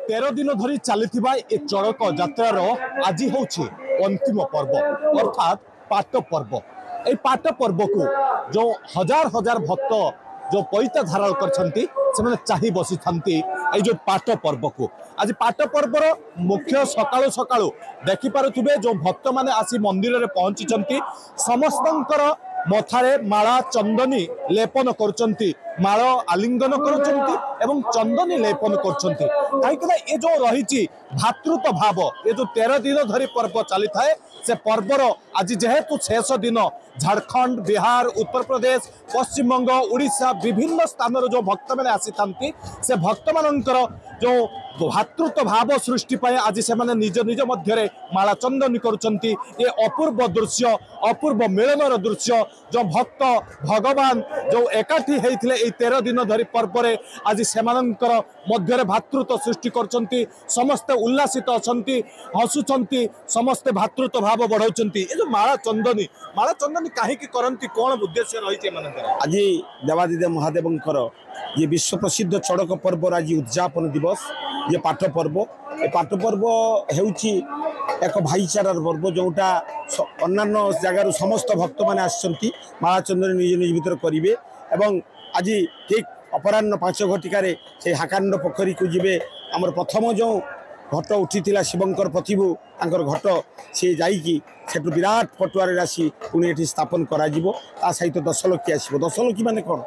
13 दिन धरी चली ए चड़क यात्रार आज हूँ अंतिम पर्व अर्थात पाट पर्व। ये पाट पर्व को जो हजार हजार भक्त जो पैता धारण कर चाह बसी था जो पाट पर्व को आज पाट पर्वर मुख्य सकाळु सकाळु देखि पारुथिबे जो भक्त माने आसी मंदिर रे पहुंची समस्तंकर मथारे माला चंदनी लेपन करुचंती माल आलिंगन करुचंती एवं चंदनी लेपन करुचंती कहीं ये जो रही भातृत्व भाव ये जो 13 दिन धरी पर्व चली थाए से पर्वर आज जेहेतु शेष दिन झारखंड बिहार उत्तर प्रदेश पश्चिम बंग उड़ीसा विभिन्न स्थान जो भक्त मैंने आसी से भक्त मानकर जो भातृत्व भाव सृष्टि आज से निज निज मध्य माला चंदनी करुचंती ये अपूर्व दृश्य अपूर्व मिलनर दृश्य जो भक्त भगवान जो एकाठी होते 13 दिन धरी पर्व आज से मध्य भातृत्व सृष्टि करचंती समस्ते उल्लासित अछंती हसुचंती समस्ते भातृत्व भाव बढ़ाउचंती ये जो माला चंदनी काहे की करंती कौन उद्देश्य रही आज देवादिदेव महादेवंकर ये विश्व प्रसिद्ध चड़क पर्व आज उद्यापन दिवस ये पाठ पर्व ये पाठ पर्व हेउची एक भाईचारार पर्व जोटा अन्य जगार समस्त भक्त मैंने आसछंती माला चंदन निज निज भीतर करेंगे एवं आज ठीक अपराह्न 5 घटिकार से हाकांड पोखरी को जीवे आमर प्रथम जो घट उठी शिवंकर प्रतिभू तांकर घट से जाइकी सेठू विराट पटुआर आसी पुणी ये स्थापन करा सहित 10 लक्षी आसो 10 लक्षी माने कौन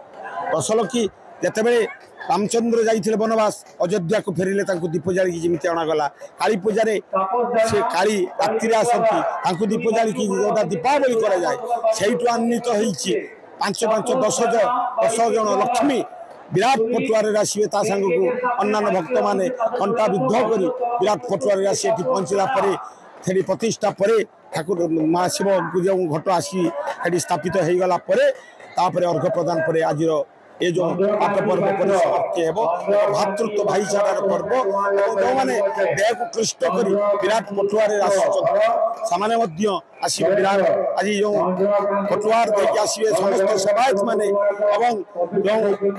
10 लक्षी जितेबले रामचंद्र जाइए बनवास अयोध्या को फेरिले दीप जाली जमी अणागला काली पूजा से काली राति आसती दीप जाली जोटा दीपावली कराए से आन्वित होती 5-5-10 जन लक्ष्मी विराट पटुआर आसवे सांग को अन्य भक्त मैंने कंटा विद्ध कर विराट पटुआर आसी पहुँचला प्रतिष्ठा पर ठाकुर माँ शिव जो घट आसी स्थापित हो गलापर अर्घ प्रदान पर आज ये जो पाठ पर्व पर समाप्ति है भातृत्व भाईचारार पर्व जो मैंने देह को कृष्ट कर विराट पटुआर आसने आसवे विराट आज जो पटुआर देके आसवे समस्त सेवायत माने जो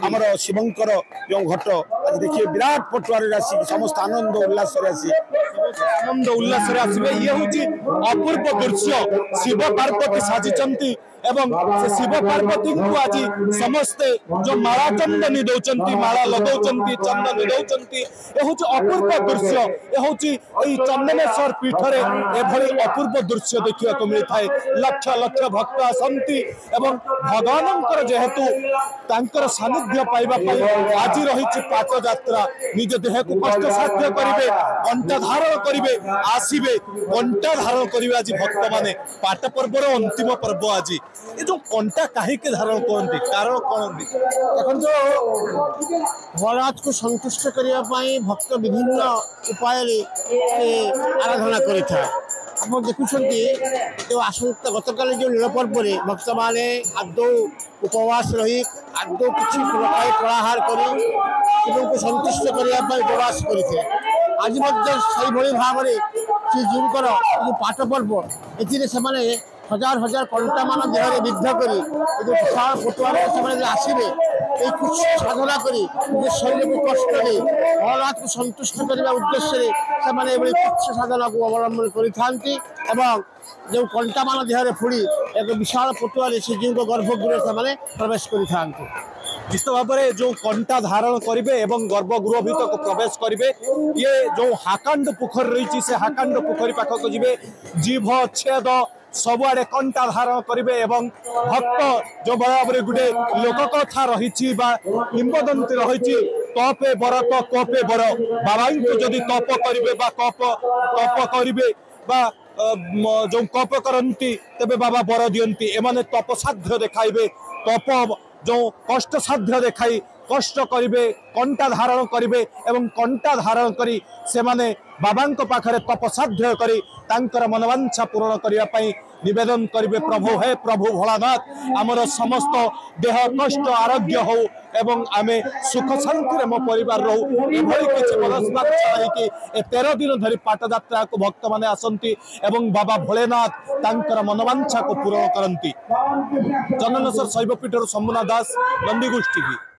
आमर शिवंकर जो घट आज देखिए विराट पटुआर आसी समस्त आनंद उल्लास आनंद उल्लास आसवे ये हूँ अपूर्व दृश्य शिव पार्वती साजिचंती एवं से शिव पार्वती को आज समस्ते जो माला चंदनी दौरान माला लगौंती चंदनी दौरान ये हूँ अपूर्व दृश्य ये हूँ चंदनेश्वर पीठर एभली अपूर्व दृश्य देखा मिलता है लक्ष लक्ष भक्त आसती भगवान जेहेतु तांकर सानिध्य पाइबा आज रही पाट यात्रा निज देह को कष्ट साध्य करेंगे कंटा धारण करेंगे आसवे कंटा धारण करेंगे आज भक्त माने पाट पर्वर अंतिम पर्व आज ये जो कंटा कहीं धारण करते कारण कौन देखो भोलानाथ को संतुष्ट करने भक्त विभिन्न उपाय आराधना करें आप देखुं जो आसंता गतकाल जो नील पर्व भक्त मैंने आदौ उपवास रही आदौ किसी फलाहार कर शिव को संतुष्ट करने उपवास करते आज भाव में श्रीजीकर जो पाठ पर्व ए हजार हजार कंटा मान देह विद्ध कर विशाल पटुआर आसवे ये कुछ साधना करी शरीर को कष्ट दे भोलानाथ को संतुष्ट करने उद्देश्य से कुछ साधना को अवलंबन कर जो कंटा मान देह फुड़ी एक विशाल पटुआर श्रीजी गर्भगृह से प्रवेश कर निश्चित भाव में जो कंटा धारण करेंगे एवं गर्भगृह भीतर को प्रवेश करेंगे ये जो हाकांड पोखरी रही से हाकांड पोखरी पाखक जी जीभ छेद सबुआड़े कंटा धारण करेंगे एवं भक्त जो भाव में गोटे लोक कथा रही किंवदंती रही तपे बर तो कपे बर बाबा को जदि तप करेंगे तप करेंगे जो कप करती तेरे बाबा बर दियंती एमाने तप साध्य देखाइबे तप जो कष्ट साध्य देखाई कष्ट करेंगे कंटा धारण करेंगे एवं कंटा धारण करी से माने बाबांक पाखरे तपसाध्य करी तांकर मनवांछा पूर्ण करने निवेदन करेंगे प्रभु हे प्रभु भोलानाथ आमर समस्त देह कष्ट आरोग्य हो एवं आमे सुख शांति मो परिवार रहू एभली किसी मनस्बात छाई 13 दिन धरी पाट यात्रा को भक्त माने आसंती एवं बाबा भोलेनाथ तांकर मनवांछा को पूर्ण करती। चंदनेश्वर शैवपीठर शंभुनाथ दास नंदीगोष्ठी।